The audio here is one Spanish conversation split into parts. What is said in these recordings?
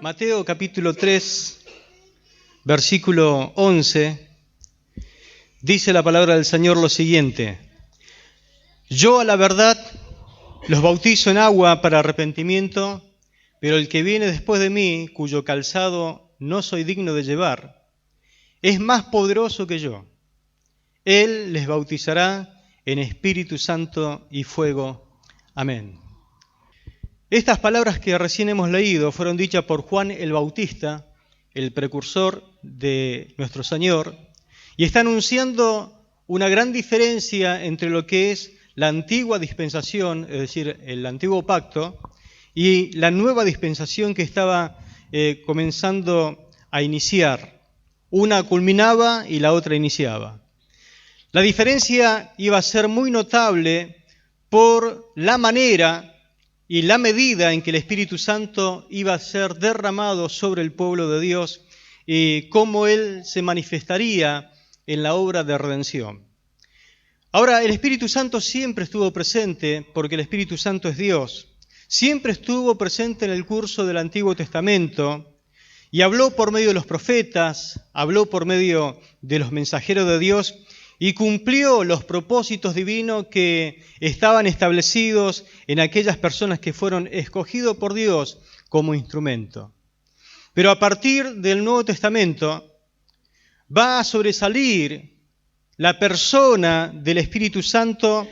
Mateo capítulo 3, versículo 11, dice la palabra del Señor lo siguiente: Yo a la verdad los bautizo en agua para arrepentimiento, pero el que viene después de mí, cuyo calzado no soy digno de llevar, es más poderoso que yo. Él les bautizará en Espíritu Santo y fuego. Amén. Estas palabras que recién hemos leído fueron dichas por Juan el Bautista, el precursor de nuestro Señor, y está anunciando una gran diferencia entre lo que es la antigua dispensación, es decir, el antiguo pacto, y la nueva dispensación que estaba comenzando a iniciar. Una culminaba y la otra iniciaba. La diferencia iba a ser muy notable por la manera y la medida en que el Espíritu Santo iba a ser derramado sobre el pueblo de Dios y cómo Él se manifestaría en la obra de redención. Ahora, el Espíritu Santo siempre estuvo presente, porque el Espíritu Santo es Dios. Siempre estuvo presente en el curso del Antiguo Testamento y habló por medio de los profetas, habló por medio de los mensajeros de Dios y cumplió los propósitos divinos que estaban establecidos en aquellas personas que fueron escogidos por Dios como instrumento. Pero a partir del Nuevo Testamento va a sobresalir la persona del Espíritu Santo.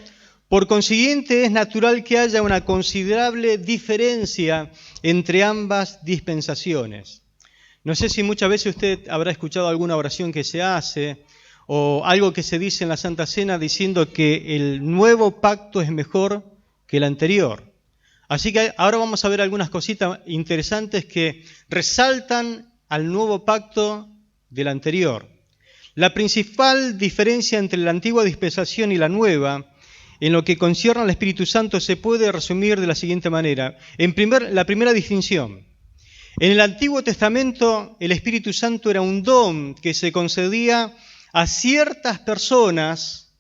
Por consiguiente, es natural que haya una considerable diferencia entre ambas dispensaciones. No sé si muchas veces usted habrá escuchado alguna oración que se hace o algo que se dice en la Santa Cena diciendo que el nuevo pacto es mejor que el anterior. Así que ahora vamos a ver algunas cositas interesantes que resaltan al nuevo pacto del anterior. La principal diferencia entre la antigua dispensación y la nueva, en lo que concierne al Espíritu Santo, se puede resumir de la siguiente manera. La primera distinción. En el Antiguo Testamento, el Espíritu Santo era un don que se concedía a ciertas personas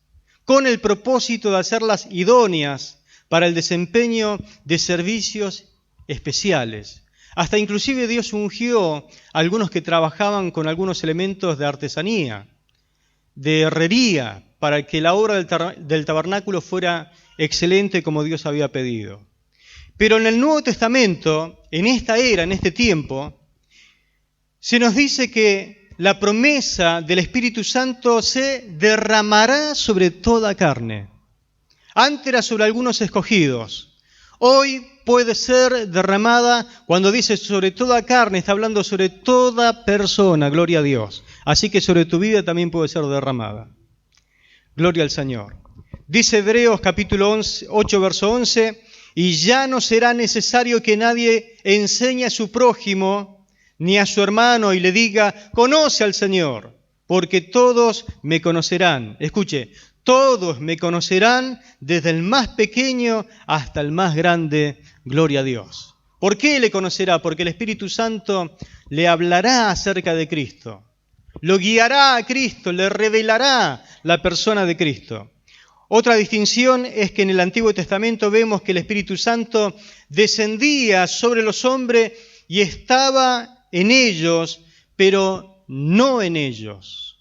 con el propósito de hacerlas idóneas para el desempeño de servicios especiales. Hasta inclusive Dios ungió a algunos que trabajaban con algunos elementos de artesanía, de herrería, para que la obra del tabernáculo fuera excelente como Dios había pedido. Pero en el Nuevo Testamento, en esta era, en este tiempo, se nos dice que la promesa del Espíritu Santo se derramará sobre toda carne. Antes era sobre algunos escogidos. Hoy puede ser derramada, cuando dice sobre toda carne, está hablando sobre toda persona, gloria a Dios. Así que sobre tu vida también puede ser derramada. Gloria al Señor. Dice Hebreos capítulo 8, verso 11, y ya no será necesario que nadie enseñe a su prójimo ni a su hermano y le diga, conoce al Señor, porque todos me conocerán. Escuche, todos me conocerán desde el más pequeño hasta el más grande, gloria a Dios. ¿Por qué le conocerá? Porque el Espíritu Santo le hablará acerca de Cristo, lo guiará a Cristo, le revelará la persona de Cristo. Otra distinción es que en el Antiguo Testamento vemos que el Espíritu Santo descendía sobre los hombres y estaba en ellos, pero no en ellos.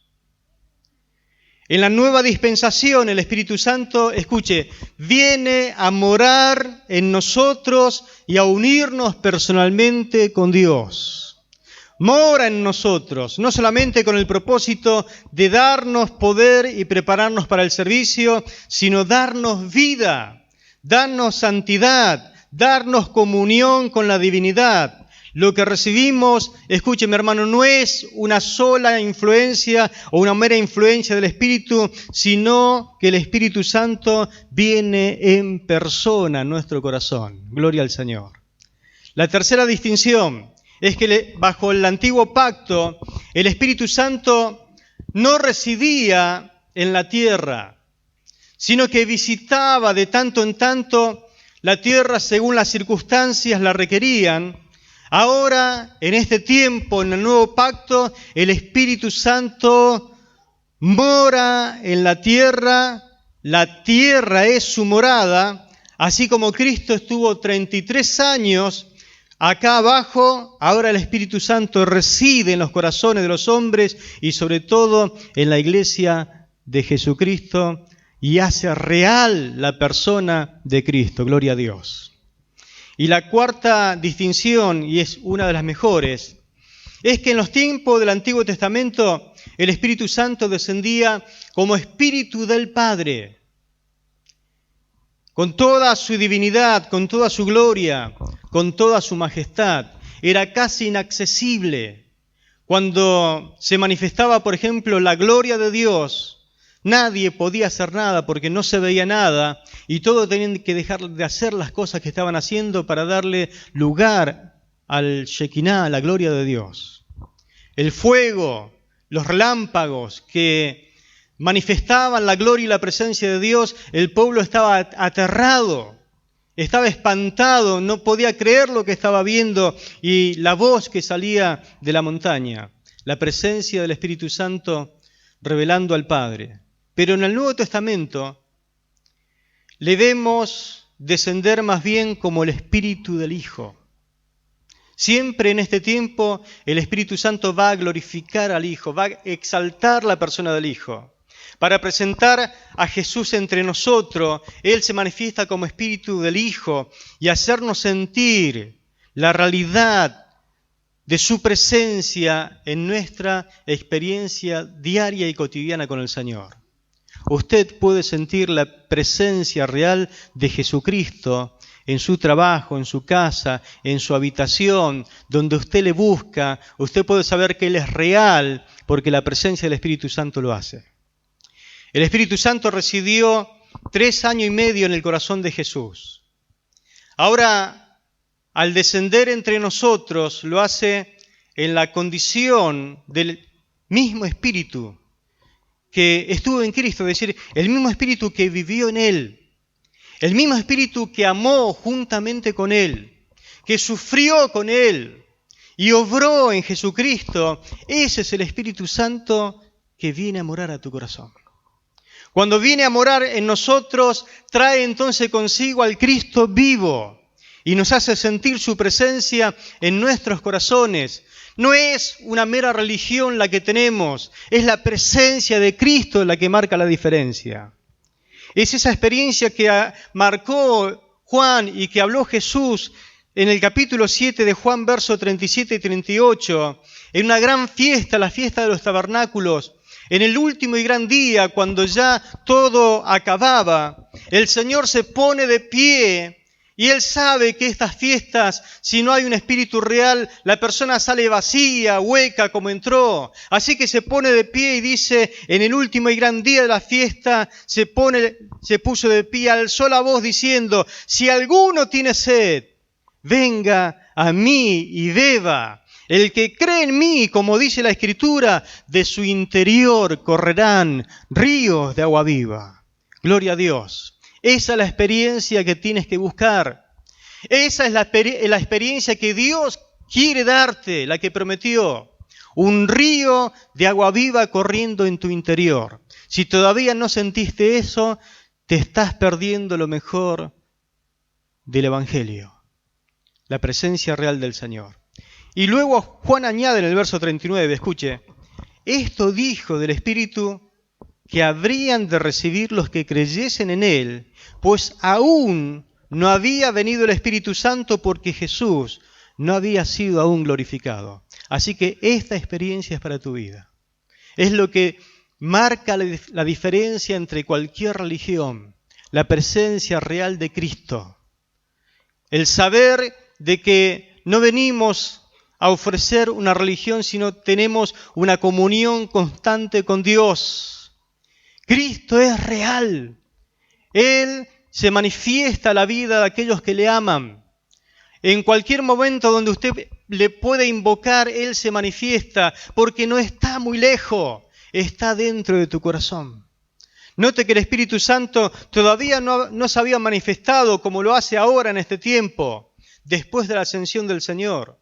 En la nueva dispensación, el Espíritu Santo, escuche, viene a morar en nosotros y a unirnos personalmente con Dios. Mora en nosotros, no solamente con el propósito de darnos poder y prepararnos para el servicio, sino darnos vida, darnos santidad, darnos comunión con la divinidad. Lo que recibimos, escúcheme hermano, no es una sola influencia o una mera influencia del Espíritu, sino que el Espíritu Santo viene en persona a nuestro corazón. Gloria al Señor. La tercera distinción es que bajo el antiguo pacto, el Espíritu Santo no residía en la tierra, sino que visitaba de tanto en tanto la tierra según las circunstancias la requerían. Ahora, en este tiempo, en el nuevo pacto, el Espíritu Santo mora en la tierra es su morada, así como Cristo estuvo 33 años Acá abajo, ahora el Espíritu Santo reside en los corazones de los hombres y sobre todo en la iglesia de Jesucristo y hace real la persona de Cristo. Gloria a Dios. Y la cuarta distinción, y es una de las mejores, es que en los tiempos del Antiguo Testamento el Espíritu Santo descendía como Espíritu del Padre, con toda su divinidad, con toda su gloria, con toda su majestad. Era casi inaccesible. Cuando se manifestaba, por ejemplo, la gloria de Dios, nadie podía hacer nada porque no se veía nada y todos tenían que dejar de hacer las cosas que estaban haciendo para darle lugar al Shekinah, a la gloria de Dios. El fuego, los relámpagos que manifestaban la gloria y la presencia de Dios, el pueblo estaba aterrado, estaba espantado, no podía creer lo que estaba viendo y la voz que salía de la montaña, la presencia del Espíritu Santo revelando al Padre. Pero en el Nuevo Testamento le vemos descender más bien como el Espíritu del Hijo. Siempre en este tiempo el Espíritu Santo va a glorificar al Hijo, va a exaltar la persona del Hijo. Para presentar a Jesús entre nosotros, Él se manifiesta como Espíritu del Hijo y hacernos sentir la realidad de su presencia en nuestra experiencia diaria y cotidiana con el Señor. Usted puede sentir la presencia real de Jesucristo en su trabajo, en su casa, en su habitación, donde usted le busca. Usted puede saber que Él es real porque la presencia del Espíritu Santo lo hace. El Espíritu Santo residió 3 años y medio en el corazón de Jesús. Ahora, al descender entre nosotros, lo hace en la condición del mismo Espíritu que estuvo en Cristo, es decir, el mismo Espíritu que vivió en Él, el mismo Espíritu que amó juntamente con Él, que sufrió con Él y obró en Jesucristo. Ese es el Espíritu Santo que viene a morar a tu corazón. Cuando viene a morar en nosotros, trae entonces consigo al Cristo vivo y nos hace sentir su presencia en nuestros corazones. No es una mera religión la que tenemos, es la presencia de Cristo la que marca la diferencia. Es esa experiencia que marcó Juan y que habló Jesús en el capítulo 7 de Juan, versos 37 y 38, en una gran fiesta, la fiesta de los tabernáculos. En el último y gran día, cuando ya todo acababa, el Señor se pone de pie y Él sabe que estas fiestas, si no hay un espíritu real, la persona sale vacía, hueca como entró. Así que se pone de pie y dice, en el último y gran día de la fiesta, se puso de pie, alzó la voz diciendo, si alguno tiene sed, venga a mí y beba. El que cree en mí, como dice la Escritura, de su interior correrán ríos de agua viva. Gloria a Dios. Esa es la experiencia que tienes que buscar. Esa es la experiencia que Dios quiere darte, la que prometió. Un río de agua viva corriendo en tu interior. Si todavía no sentiste eso, te estás perdiendo lo mejor del Evangelio. La presencia real del Señor. Y luego Juan añade en el verso 39, escuche, esto dijo del Espíritu que habrían de recibir los que creyesen en Él, pues aún no había venido el Espíritu Santo porque Jesús no había sido aún glorificado. Así que esta experiencia es para tu vida. Es lo que marca la diferencia entre cualquier religión, la presencia real de Cristo. El saber de que no venimos a ofrecer una religión, sino tenemos una comunión constante con Dios. Cristo es real. Él se manifiesta a la vida de aquellos que le aman. En cualquier momento donde usted le puede invocar, Él se manifiesta, porque no está muy lejos, está dentro de tu corazón. Note que el Espíritu Santo todavía no se había manifestado como lo hace ahora en este tiempo, después de la ascensión del Señor.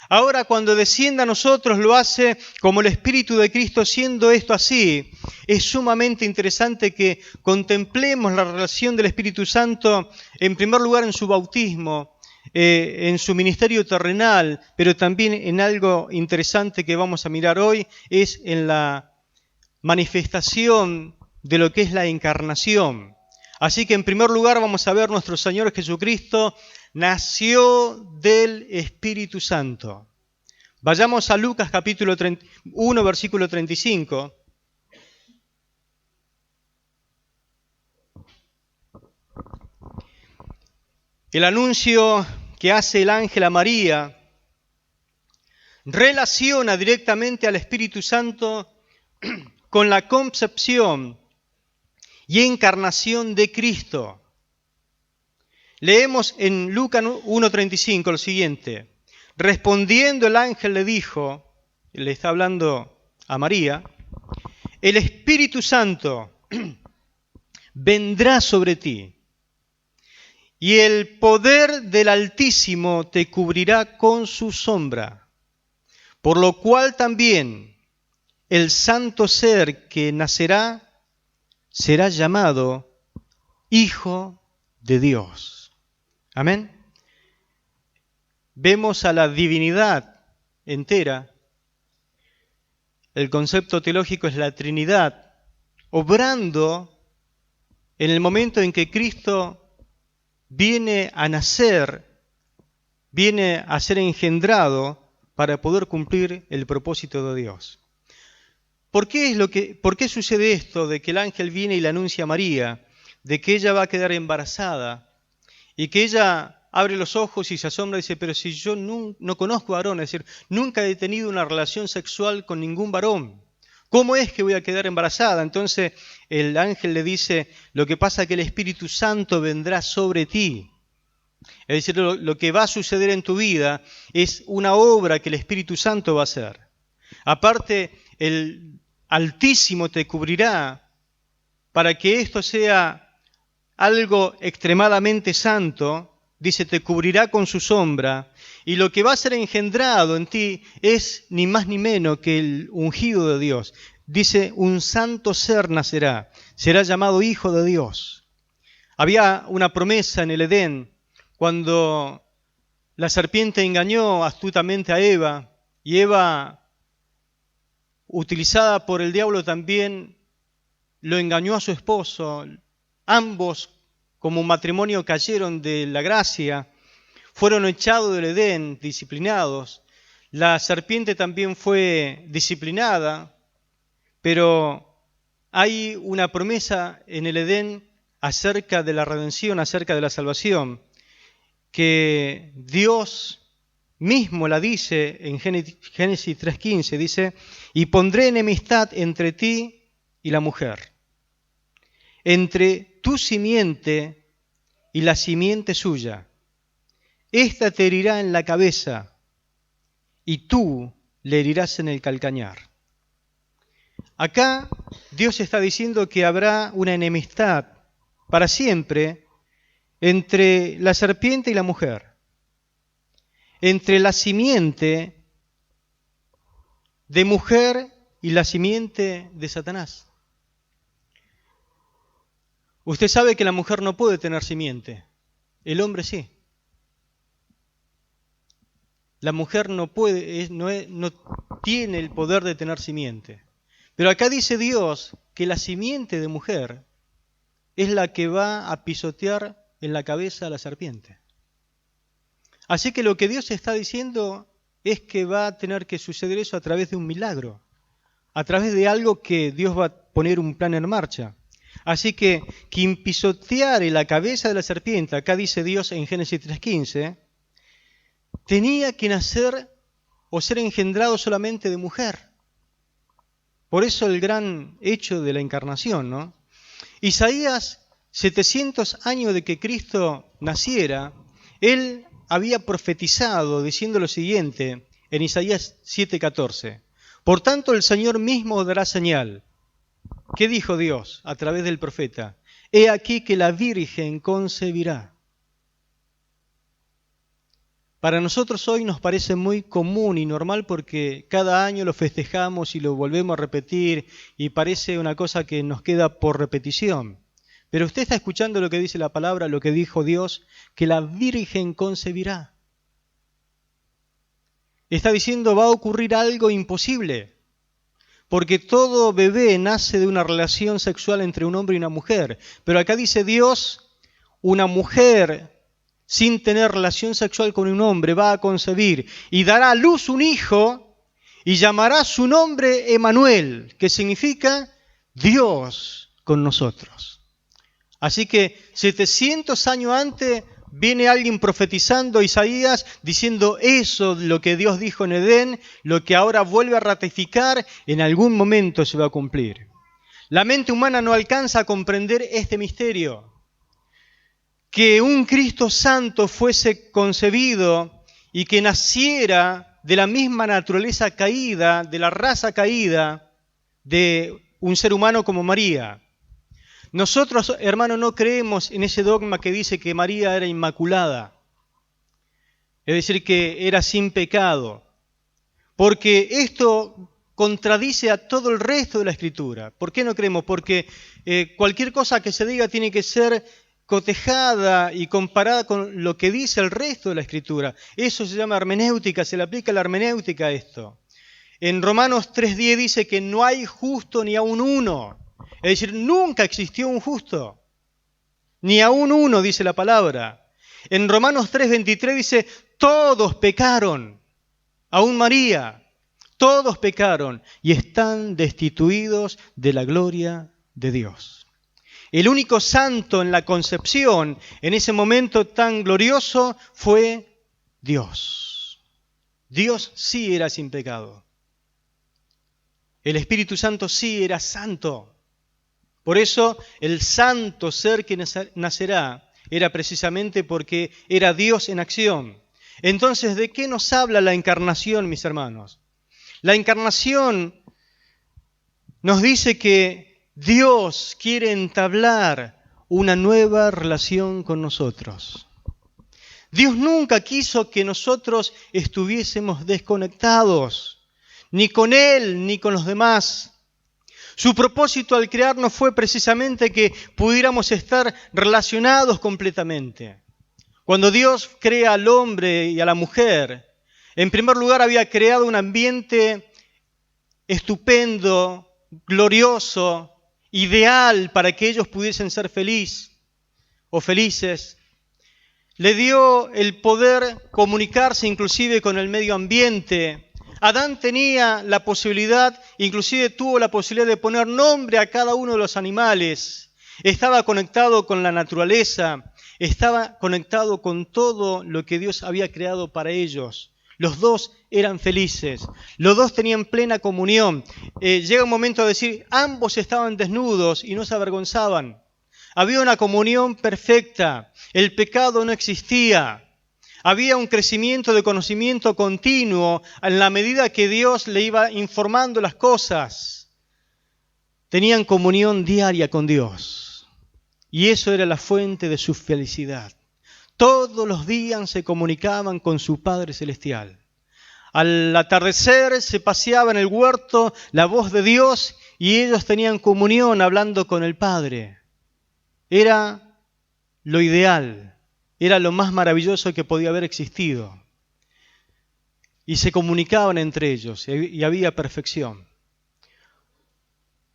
Ahora cuando descienda a nosotros lo hace como el Espíritu de Cristo. Siendo esto así, es sumamente interesante que contemplemos la relación del Espíritu Santo, en primer lugar en su bautismo, en su ministerio terrenal, pero también en algo interesante que vamos a mirar hoy, es en la manifestación de lo que es la encarnación. Así que en primer lugar vamos a ver nuestro Señor Jesucristo nació del Espíritu Santo. Vayamos a Lucas capítulo 1, versículo 35. El anuncio que hace el ángel a María relaciona directamente al Espíritu Santo con la concepción y encarnación de Cristo. Leemos en Lucas 1:35 lo siguiente. Respondiendo el ángel le dijo, le está hablando a María, el Espíritu Santo vendrá sobre ti y el poder del Altísimo te cubrirá con su sombra, por lo cual también el santo ser que nacerá será llamado Hijo de Dios. Amén. Vemos a la divinidad entera. El concepto teológico es la Trinidad, obrando en el momento en que Cristo viene a nacer, viene a ser engendrado para poder cumplir el propósito de Dios. ¿Por qué sucede esto de que el ángel viene y le anuncia a María de que ella va a quedar embarazada y que ella abre los ojos y se asombra y dice, pero si yo no conozco varón, es decir, nunca he tenido una relación sexual con ningún varón, ¿cómo es que voy a quedar embarazada? Entonces el ángel le dice, lo que pasa es que el Espíritu Santo vendrá sobre ti. Es decir, lo que va a suceder en tu vida es una obra que el Espíritu Santo va a hacer. Aparte, el Altísimo te cubrirá para que esto sea algo extremadamente santo. Dice, te cubrirá con su sombra, y lo que va a ser engendrado en ti es ni más ni menos que el ungido de Dios. Dice, un santo ser nacerá, será llamado Hijo de Dios. Había una promesa en el Edén, cuando la serpiente engañó astutamente a Eva, y Eva, utilizada por el diablo también, lo engañó a su esposo. Ambos, como matrimonio, cayeron de la gracia, fueron echados del Edén, disciplinados. La serpiente también fue disciplinada, pero hay una promesa en el Edén acerca de la redención, acerca de la salvación, que Dios mismo la dice en Génesis 3:15, dice, y pondré enemistad entre ti y la mujer, entre tu simiente y la simiente suya. Esta te herirá en la cabeza y tú le herirás en el calcañar. Acá Dios está diciendo que habrá una enemistad para siempre entre la serpiente y la mujer, entre la simiente de mujer y la simiente de Satanás. Usted sabe que la mujer no puede tener simiente, el hombre sí. La mujer no puede, no tiene el poder de tener simiente. Pero acá dice Dios que la simiente de mujer es la que va a pisotear en la cabeza a la serpiente. Así que lo que Dios está diciendo es que va a tener que suceder eso a través de un milagro, a través de algo que Dios va a poner un plan en marcha. Así que quien pisoteare la cabeza de la serpiente, acá dice Dios en Génesis 3:15, tenía que nacer o ser engendrado solamente de mujer. Por eso el gran hecho de la encarnación, ¿no? Isaías, 700 años de que Cristo naciera, él había profetizado diciendo lo siguiente en Isaías 7:14. Por tanto el Señor mismo dará señal. ¿Qué dijo Dios a través del profeta? He aquí que la Virgen concebirá. Para nosotros hoy nos parece muy común y normal porque cada año lo festejamos y lo volvemos a repetir y parece una cosa que nos queda por repetición. Pero usted está escuchando lo que dice la palabra, lo que dijo Dios, que la Virgen concebirá. Está diciendo, va a ocurrir algo imposible. Porque todo bebé nace de una relación sexual entre un hombre y una mujer. Pero acá dice Dios, una mujer sin tener relación sexual con un hombre va a concebir y dará a luz un hijo y llamará su nombre Emanuel, que significa Dios con nosotros. Así que 700 años antes viene alguien profetizando, Isaías, diciendo eso, lo que Dios dijo en Edén, lo que ahora vuelve a ratificar, en algún momento se va a cumplir. La mente humana no alcanza a comprender este misterio. Que un Cristo santo fuese concebido y que naciera de la misma naturaleza caída, de la raza caída de un ser humano como María. Nosotros, hermanos, no creemos en ese dogma que dice que María era inmaculada, es decir, que era sin pecado, porque esto contradice a todo el resto de la Escritura. ¿Por qué no creemos? Porque cualquier cosa que se diga tiene que ser cotejada y comparada con lo que dice el resto de la Escritura. Eso se llama hermenéutica, se le aplica la hermenéutica a esto. En Romanos 3:10 dice que no hay justo ni aun uno. Es decir, nunca existió un justo. Ni aun uno, dice la palabra. En Romanos 3:23 dice, todos pecaron, aun María. Todos pecaron y están destituidos de la gloria de Dios. El único santo en la concepción, en ese momento tan glorioso, fue Dios. Dios sí era sin pecado. El Espíritu Santo sí era santo. Por eso el santo ser que nacerá era precisamente porque era Dios en acción. Entonces, ¿de qué nos habla la encarnación, mis hermanos? La encarnación nos dice que Dios quiere entablar una nueva relación con nosotros. Dios nunca quiso que nosotros estuviésemos desconectados, ni con Él, ni con los demás. Su propósito al crearnos fue precisamente que pudiéramos estar relacionados completamente. Cuando Dios crea al hombre y a la mujer, en primer lugar había creado un ambiente estupendo, glorioso, ideal para que ellos pudiesen ser felices. Le dio el poder comunicarse inclusive con el medio ambiente. Adán tenía la posibilidad, inclusive tuvo la posibilidad de poner nombre a cada uno de los animales. Estaba conectado con la naturaleza, estaba conectado con todo lo que Dios había creado para ellos. Los dos eran felices, los dos tenían plena comunión. Llega un momento de decir, ambos estaban desnudos y no se avergonzaban. Había una comunión perfecta, el pecado no existía. Había un crecimiento de conocimiento continuo en la medida que Dios le iba informando las cosas. Tenían comunión diaria con Dios y eso era la fuente de su felicidad. Todos los días se comunicaban con su Padre Celestial. Al atardecer se paseaba en el huerto la voz de Dios y ellos tenían comunión hablando con el Padre. Era lo ideal, era lo más maravilloso que podía haber existido. Y se comunicaban entre ellos y había perfección.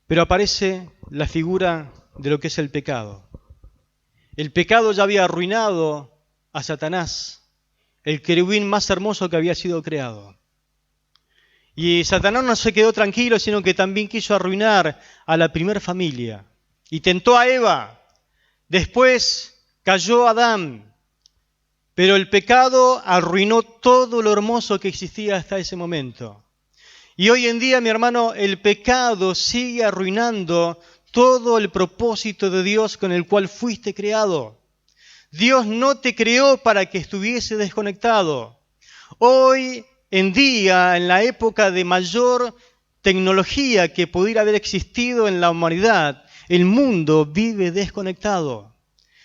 Pero aparece la figura de lo que es el pecado. El pecado ya había arruinado a Satanás, el querubín más hermoso que había sido creado. Y Satanás no se quedó tranquilo, sino que también quiso arruinar a la primer familia. Y tentó a Eva. Después cayó Adán. Pero el pecado arruinó todo lo hermoso que existía hasta ese momento. Y hoy en día, mi hermano, el pecado sigue arruinando todo el propósito de Dios con el cual fuiste creado. Dios no te creó para que estuviese desconectado. Hoy en día, en la época de mayor tecnología que pudiera haber existido en la humanidad, el mundo vive desconectado.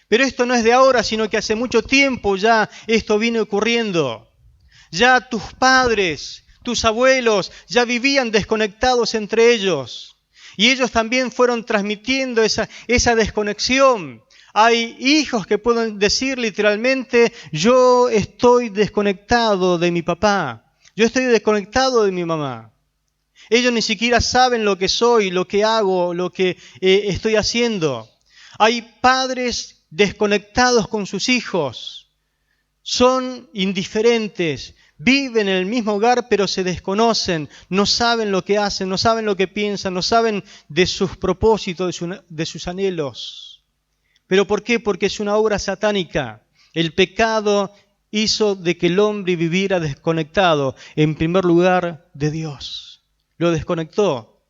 Pero esto no es de ahora, sino que hace mucho tiempo ya esto viene ocurriendo. Ya tus padres, tus abuelos, ya vivían desconectados entre ellos. Y ellos también fueron transmitiendo esa desconexión. Hay hijos que pueden decir literalmente, yo estoy desconectado de mi papá, yo estoy desconectado de mi mamá. Ellos ni siquiera saben lo que soy, lo que hago, lo que estoy haciendo. Hay padres desconectados con sus hijos, son indiferentes, viven en el mismo hogar pero se desconocen, no saben lo que hacen, no saben lo que piensan, no saben de sus propósitos, de sus anhelos. ¿Pero por qué? Porque es una obra satánica. El pecado hizo de que el hombre viviera desconectado, en primer lugar, de Dios. Lo desconectó.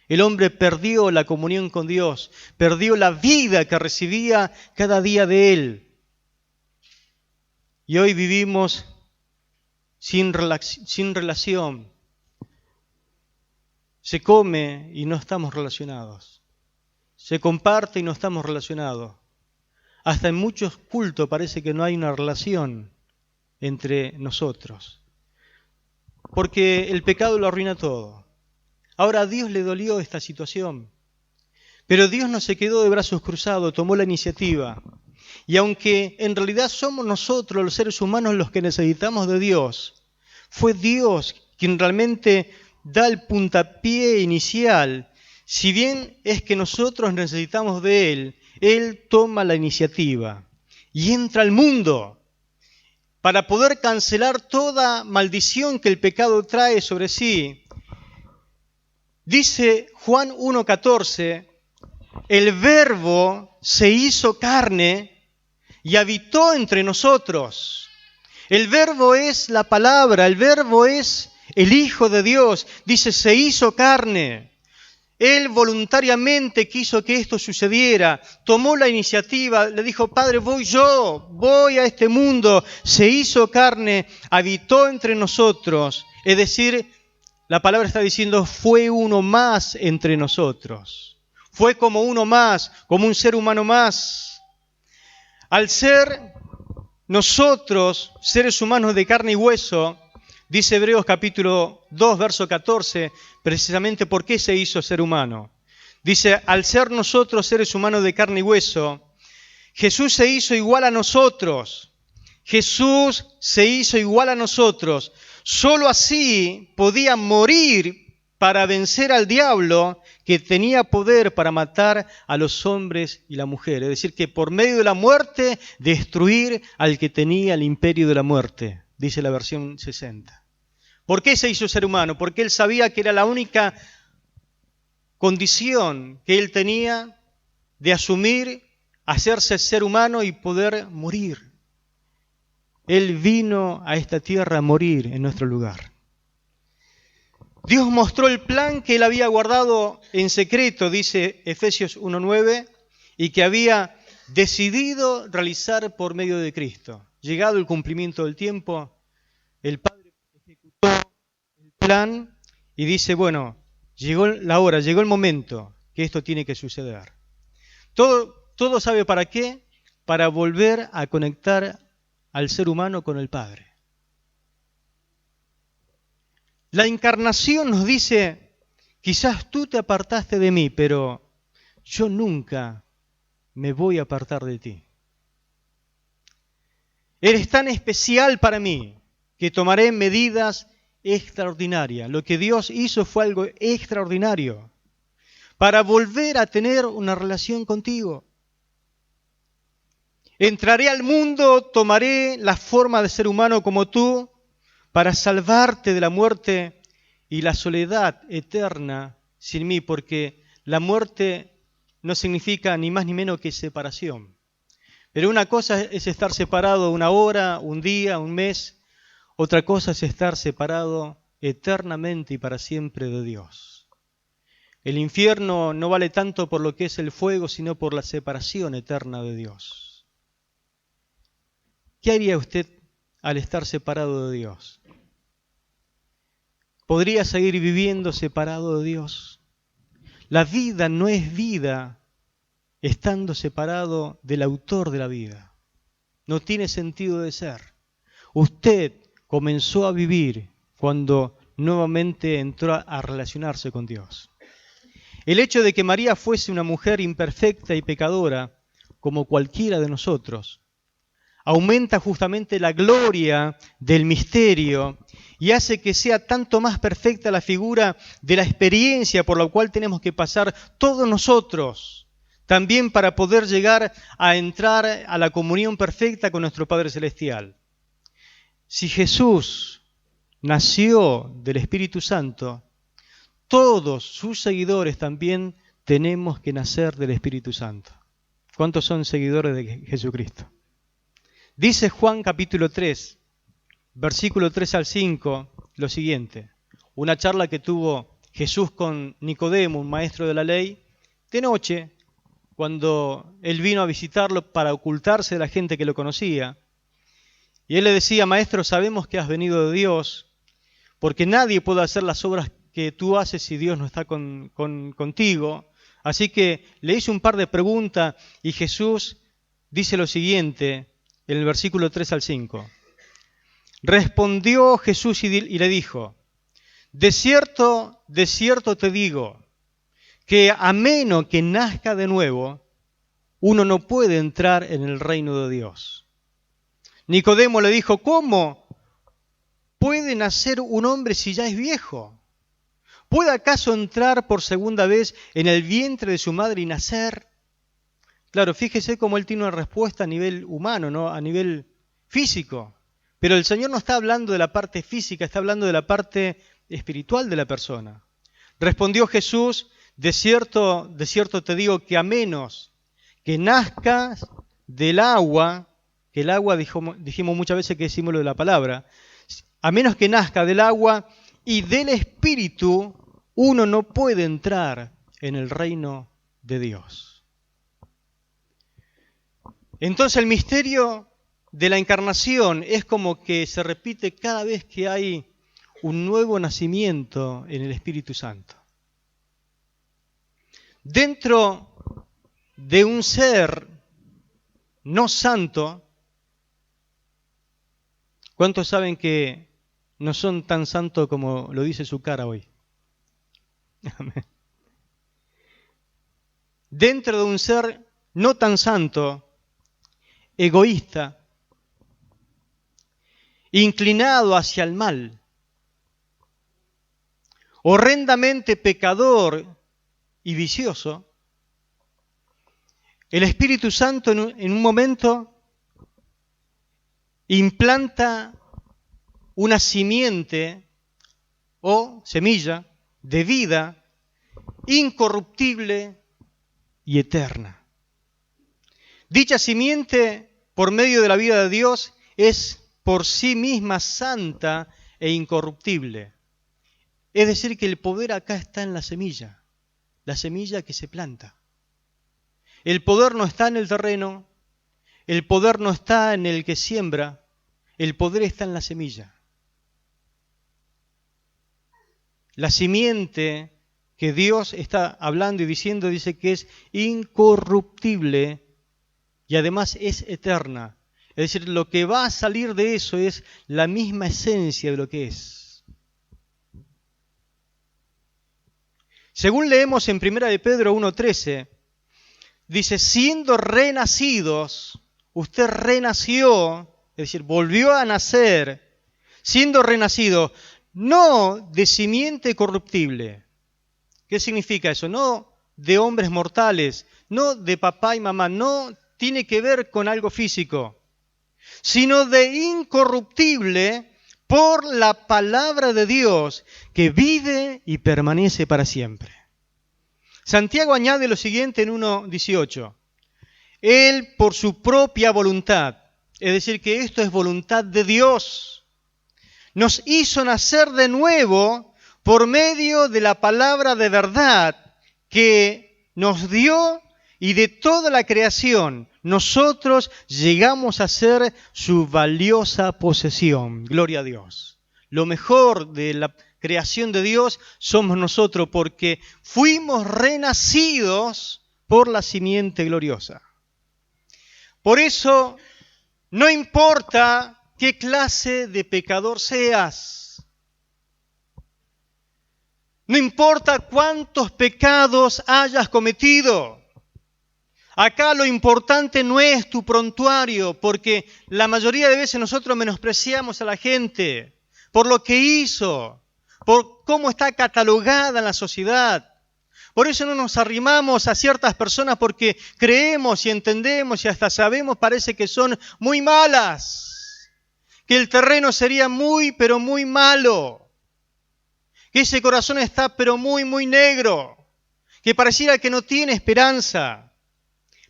El hombre perdió la comunión con Dios, perdió la vida que recibía cada día de Él. Y hoy vivimos sin relación. Se come y no estamos relacionados. Se comparte y no estamos relacionados. Hasta en muchos cultos parece que no hay una relación entre nosotros. Porque el pecado lo arruina todo. Ahora a Dios le dolió esta situación. Pero Dios no se quedó de brazos cruzados, tomó la iniciativa. Y aunque en realidad somos nosotros los seres humanos los que necesitamos de Dios, fue Dios quien realmente da el puntapié inicial. Si bien es que nosotros necesitamos de Él toma la iniciativa y entra al mundo para poder cancelar toda maldición que el pecado trae sobre sí. Dice Juan 1:14, el Verbo se hizo carne y habitó entre nosotros. El Verbo es la palabra, el Verbo es el Hijo de Dios. Dice, se hizo carne. Él voluntariamente quiso que esto sucediera, tomó la iniciativa, le dijo, Padre, voy a este mundo, se hizo carne, habitó entre nosotros. Es decir, la palabra está diciendo, fue uno más entre nosotros. Fue como uno más, como un ser humano más. Al ser nosotros, seres humanos de carne y hueso, dice Hebreos capítulo 2, verso 14, precisamente por qué se hizo ser humano. Dice, al ser nosotros seres humanos de carne y hueso, Jesús se hizo igual a nosotros. Jesús se hizo igual a nosotros. Solo así podía morir para vencer al diablo que tenía poder para matar a los hombres y la mujer. Es decir, que por medio de la muerte destruir al que tenía el imperio de la muerte, dice la versión 60. ¿Por qué se hizo ser humano? Porque Él sabía que era la única condición que Él tenía de asumir, hacerse ser humano y poder morir. Él vino a esta tierra a morir en nuestro lugar. Dios mostró el plan que Él había guardado en secreto, dice Efesios 1:9, y que había decidido realizar por medio de Cristo. Llegado el cumplimiento del tiempo, el Padre ejecutó el plan y dice, bueno, llegó la hora, llegó el momento que esto tiene que suceder. Todo sabe para qué, para volver a conectar al ser humano con el Padre. La encarnación nos dice, quizás tú te apartaste de mí, pero yo nunca me voy a apartar de ti. Eres tan especial para mí que tomaré medidas extraordinarias. Lo que Dios hizo fue algo extraordinario para volver a tener una relación contigo. Entraré al mundo, tomaré la forma de ser humano como tú, para salvarte de la muerte y la soledad eterna sin mí, porque la muerte no significa ni más ni menos que separación. Pero una cosa es estar separado una hora, un día, un mes, otra cosa es estar separado eternamente y para siempre de Dios. El infierno no vale tanto por lo que es el fuego, sino por la separación eterna de Dios. ¿Qué haría usted al estar separado de Dios? ¿Podría seguir viviendo separado de Dios? La vida no es vida estando separado del autor de la vida. No tiene sentido de ser. Usted comenzó a vivir cuando nuevamente entró a relacionarse con Dios. El hecho de que María fuese una mujer imperfecta y pecadora, como cualquiera de nosotros, aumenta justamente la gloria del misterio y hace que sea tanto más perfecta la figura de la experiencia por la cual tenemos que pasar todos nosotros, también para poder llegar a entrar a la comunión perfecta con nuestro Padre Celestial. Si Jesús nació del Espíritu Santo, todos sus seguidores también tenemos que nacer del Espíritu Santo. ¿Cuántos son seguidores de Jesucristo? Dice Juan capítulo 3, versículo 3 al 5, lo siguiente. Una charla que tuvo Jesús con Nicodemo, un maestro de la ley, de noche, cuando él vino a visitarlo para ocultarse de la gente que lo conocía. Y él le decía: Maestro, sabemos que has venido de Dios, porque nadie puede hacer las obras que tú haces si Dios no está contigo. Así que le hizo un par de preguntas y Jesús dice lo siguiente, en el versículo 3 al 5. Respondió Jesús y le dijo: de cierto te digo, que a menos que nazca de nuevo, uno no puede entrar en el reino de Dios. Nicodemo le dijo: ¿cómo puede nacer un hombre si ya es viejo? ¿Puede acaso entrar por segunda vez en el vientre de su madre y nacer? Claro, fíjese cómo él tiene una respuesta a nivel humano, ¿no? A nivel físico. Pero el Señor no está hablando de la parte física, está hablando de la parte espiritual de la persona. Respondió Jesús: de cierto te digo que a menos que nazcas del agua, que el agua dijimos muchas veces que es símbolo de la palabra, a menos que nazca del agua y del Espíritu, uno no puede entrar en el reino de Dios. Entonces el misterio de la encarnación es como que se repite cada vez que hay un nuevo nacimiento en el Espíritu Santo. Dentro de un ser no santo, ¿cuántos saben que no son tan santos como lo dice su cara hoy? Amén. Dentro de un ser no tan santo, egoísta, inclinado hacia el mal, horrendamente pecador y vicioso, el Espíritu Santo en un momento implanta una simiente o semilla de vida incorruptible y eterna. Dicha simiente, por medio de la vida de Dios, es por sí misma santa e incorruptible. Es decir, que el poder acá está en la semilla que se planta. El poder no está en el terreno, el poder no está en el que siembra, el poder está en la semilla. La simiente que Dios está hablando y diciendo dice que es incorruptible y además es eterna. Es decir, lo que va a salir de eso es la misma esencia de lo que es. Según leemos en 1 de Pedro 1:13, dice: siendo renacidos, usted renació, es decir, volvió a nacer, siendo renacido, no de simiente corruptible. ¿Qué significa eso? No de hombres mortales, no de papá y mamá, no tiene que ver con algo físico, sino de incorruptible por la palabra de Dios que vive y permanece para siempre. Santiago añade lo siguiente en 1:18. Él por su propia voluntad, es decir, que esto es voluntad de Dios, nos hizo nacer de nuevo por medio de la palabra de verdad que nos dio, y de toda la creación nosotros llegamos a ser su valiosa posesión. Gloria a Dios. Lo mejor de la creación de Dios somos nosotros, porque fuimos renacidos por la simiente gloriosa. Por eso, no importa qué clase de pecador seas, No importa cuántos pecados hayas cometido. Acá lo importante no es tu prontuario, porque la mayoría de veces nosotros menospreciamos a la gente por lo que hizo, por cómo está catalogada en la sociedad. Por eso no nos arrimamos a ciertas personas porque creemos y entendemos y hasta sabemos, parece que son muy malas, que el terreno sería muy, pero muy malo, que ese corazón está pero muy, muy negro, que pareciera que no tiene esperanza.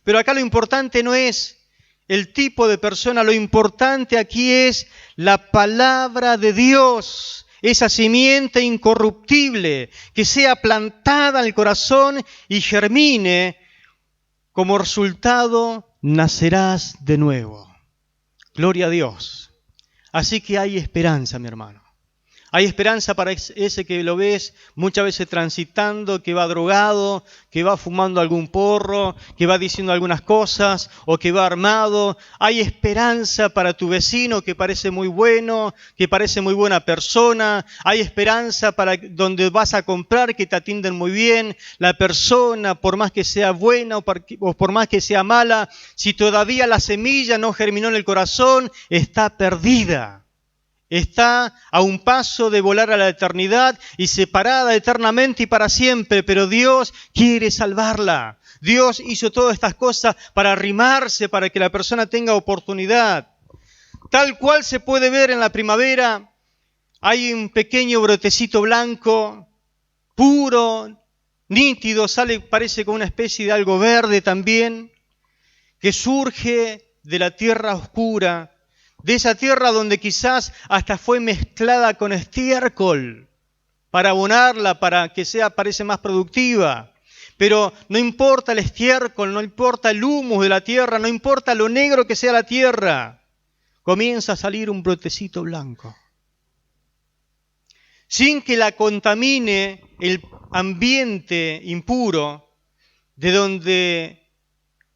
Pero acá lo importante no es el tipo de persona, lo importante aquí es la palabra de Dios, esa simiente incorruptible que sea plantada en el corazón y germine, como resultado nacerás de nuevo. Gloria a Dios. Así que hay esperanza, mi hermano. Hay esperanza para ese que lo ves muchas veces transitando, que va drogado, que va fumando algún porro, que va diciendo algunas cosas o que va armado. Hay esperanza para tu vecino que parece muy bueno, que parece muy buena persona. Hay esperanza para donde vas a comprar, que te atienden muy bien. La persona, por más que sea buena o por más que sea mala, si todavía la semilla no germinó en el corazón, está perdida. Está a un paso de volar a la eternidad y separada eternamente y para siempre, pero Dios quiere salvarla. Dios hizo todas estas cosas para arrimarse, para que la persona tenga oportunidad. Tal cual se puede ver en la primavera, hay un pequeño brotecito blanco, puro, nítido, sale, parece como una especie de algo verde también, que surge de la tierra oscura, de esa tierra donde quizás hasta fue mezclada con estiércol para abonarla, para que parece más productiva. Pero no importa el estiércol, no importa el humus de la tierra, no importa lo negro que sea la tierra, comienza a salir un brotecito blanco. Sin que la contamine el ambiente impuro de donde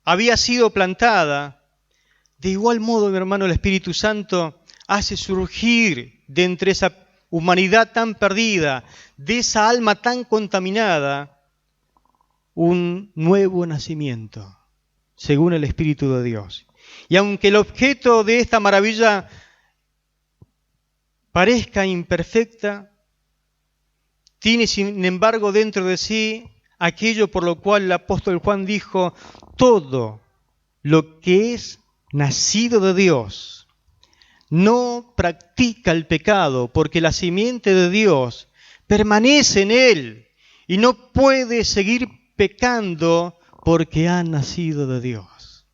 había sido plantada. De igual modo, mi hermano, el Espíritu Santo hace surgir de entre esa humanidad tan perdida, de esa alma tan contaminada, un nuevo nacimiento, según el Espíritu de Dios. Y aunque el objeto de esta maravilla parezca imperfecta, tiene sin embargo dentro de sí aquello por lo cual el apóstol Juan dijo: todo lo que es nacido de Dios no practica el pecado, porque la simiente de Dios permanece en él y no puede seguir pecando porque ha nacido de Dios.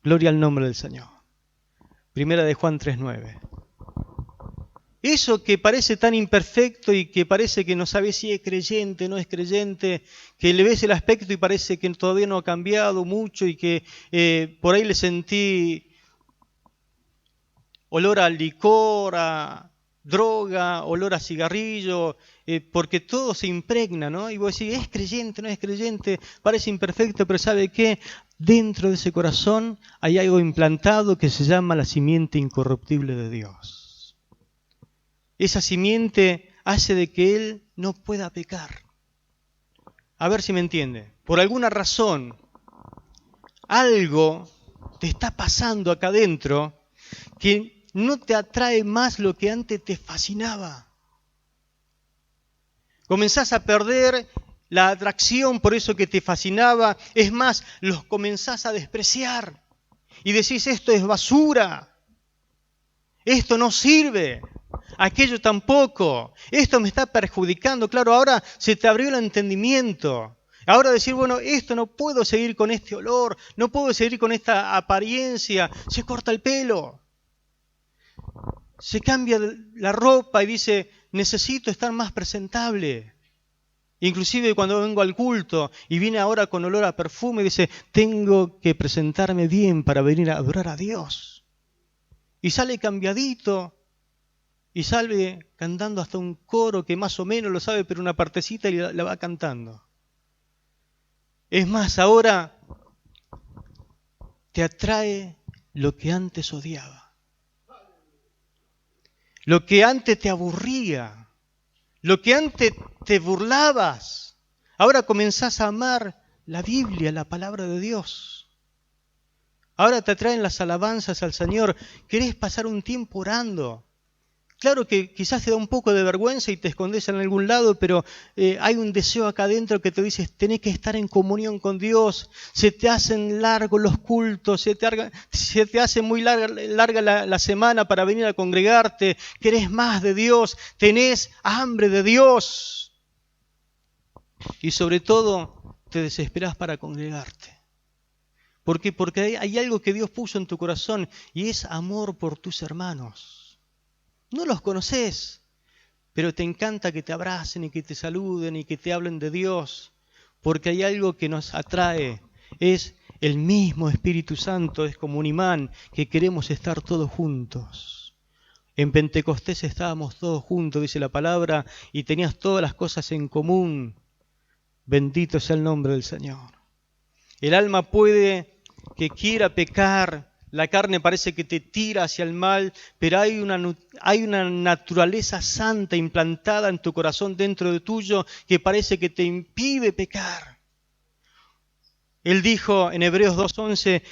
Gloria al nombre del Señor. Primera de Juan 3:9. Eso que parece tan imperfecto y que parece que no sabe si es creyente, no es creyente, que le ves el aspecto y parece que todavía no ha cambiado mucho y que por ahí le sentí olor a licor, a droga, olor a cigarrillo, porque todo se impregna, ¿no? Y vos decís, ¿es creyente, no es creyente? Parece imperfecto, pero ¿sabe qué? Dentro de ese corazón hay algo implantado que se llama la simiente incorruptible de Dios. Esa simiente hace de que él no pueda pecar. A ver si me entiende. Por alguna razón, algo te está pasando acá adentro que no te atrae más lo que antes te fascinaba. Comenzás a perder la atracción por eso que te fascinaba. Es más, los comenzás a despreciar. Y decís, esto es basura. Esto no sirve. Aquello tampoco, esto me está perjudicando. Claro, ahora se te abrió el entendimiento. Ahora decir, bueno, esto no puedo seguir con este olor, no puedo seguir con esta apariencia. Se corta el pelo, se cambia la ropa y dice, necesito estar más presentable. Inclusive cuando vengo al culto y viene ahora con olor a perfume, dice, tengo que presentarme bien para venir a adorar a Dios. Y sale cambiadito. Y sale cantando hasta un coro que más o menos lo sabe, pero una partecita y la va cantando. Es más, ahora te atrae lo que antes odiaba. Lo que antes te aburría, Lo que antes te burlabas, ahora comenzás a amar la Biblia, la palabra de Dios. Ahora te atraen las alabanzas al Señor. Querés pasar un tiempo orando. Claro que quizás te da un poco de vergüenza y te escondes en algún lado, pero hay un deseo acá adentro que te dice, tenés que estar en comunión con Dios. Se te hacen largos los cultos, se te hace muy larga la semana para venir a congregarte. Querés más de Dios, tenés hambre de Dios. Y sobre todo, te desesperás para congregarte. ¿Por qué? Porque hay algo que Dios puso en tu corazón y es amor por tus hermanos. No los conoces, pero te encanta que te abracen y que te saluden y que te hablen de Dios, porque hay algo que nos atrae, es el mismo Espíritu Santo, es como un imán que queremos estar todos juntos. En Pentecostés estábamos todos juntos, dice la palabra, y tenías todas las cosas en común. Bendito sea el nombre del Señor. El alma puede que quiera pecar, la carne parece que te tira hacia el mal, pero hay una naturaleza santa implantada en tu corazón dentro de tuyo que parece que te impide pecar. Él dijo en Hebreos 2:11,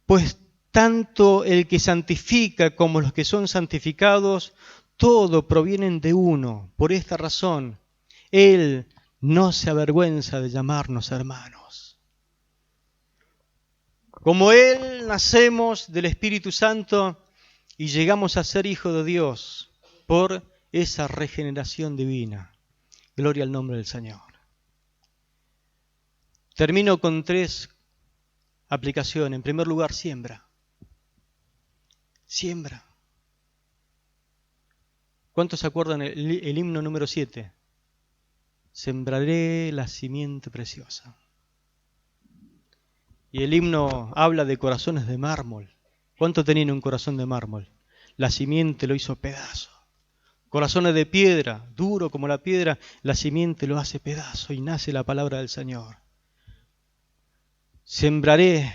pues tanto el que santifica como los que son santificados, todo provienen de uno. Por esta razón, Él no se avergüenza de llamarnos hermanos. Como Él nacemos del Espíritu Santo y llegamos a ser hijos de Dios por esa regeneración divina. Gloria al nombre del Señor. Termino con 3 aplicaciones. En primer lugar, siembra. Siembra. ¿Cuántos se acuerdan el himno número 7? Sembraré la simiente preciosa. Y el himno habla de corazones de mármol. ¿Cuánto tenían un corazón de mármol? La simiente lo hizo pedazo. Corazones de piedra, duro como la piedra, la simiente lo hace pedazo y nace la palabra del Señor. Sembraré,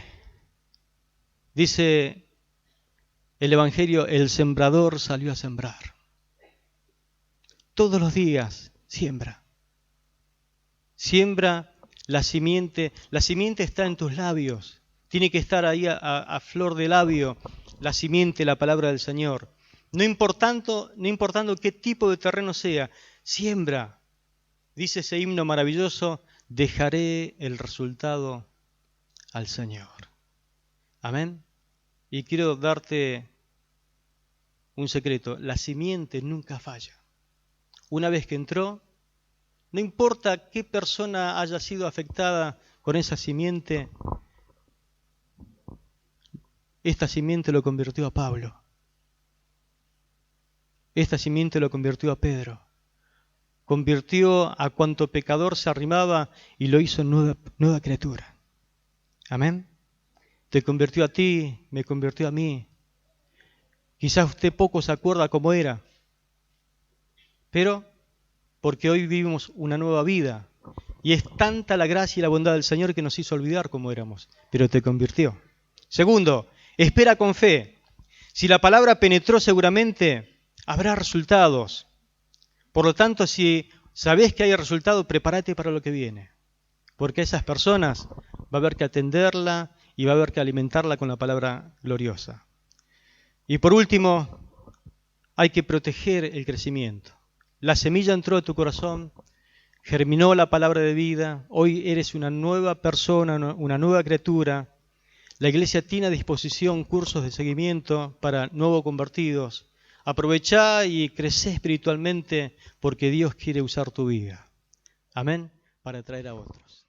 dice el Evangelio, el sembrador salió a sembrar. Todos los días siembra. Siembra la simiente está en tus labios. Tiene que estar ahí a flor de labio la simiente, la palabra del Señor. No importando qué tipo de terreno sea, siembra. Dice ese himno maravilloso, dejaré el resultado al Señor. Amén. Y quiero darte un secreto, la simiente nunca falla. Una vez que entró, no importa qué persona haya sido afectada con esa simiente, esta simiente lo convirtió a Pablo. Esta simiente lo convirtió a Pedro. Convirtió a cuanto pecador se arrimaba y lo hizo nueva criatura. Amén. Te convirtió a ti, me convirtió a mí. Quizás usted poco se acuerda cómo era, pero porque hoy vivimos una nueva vida y es tanta la gracia y la bondad del Señor que nos hizo olvidar cómo éramos, pero te convirtió. Segundo, espera con fe. Si la palabra penetró seguramente, habrá resultados. Por lo tanto, si sabés que hay resultados, prepárate para lo que viene, porque a esas personas va a haber que atenderla y va a haber que alimentarla con la palabra gloriosa. Y por último, hay que proteger el crecimiento. La semilla entró a tu corazón, germinó la palabra de vida, hoy eres una nueva persona, una nueva criatura. La iglesia tiene a disposición cursos de seguimiento para nuevos convertidos. Aprovechá y crecé espiritualmente porque Dios quiere usar tu vida. Amén, para atraer a otros.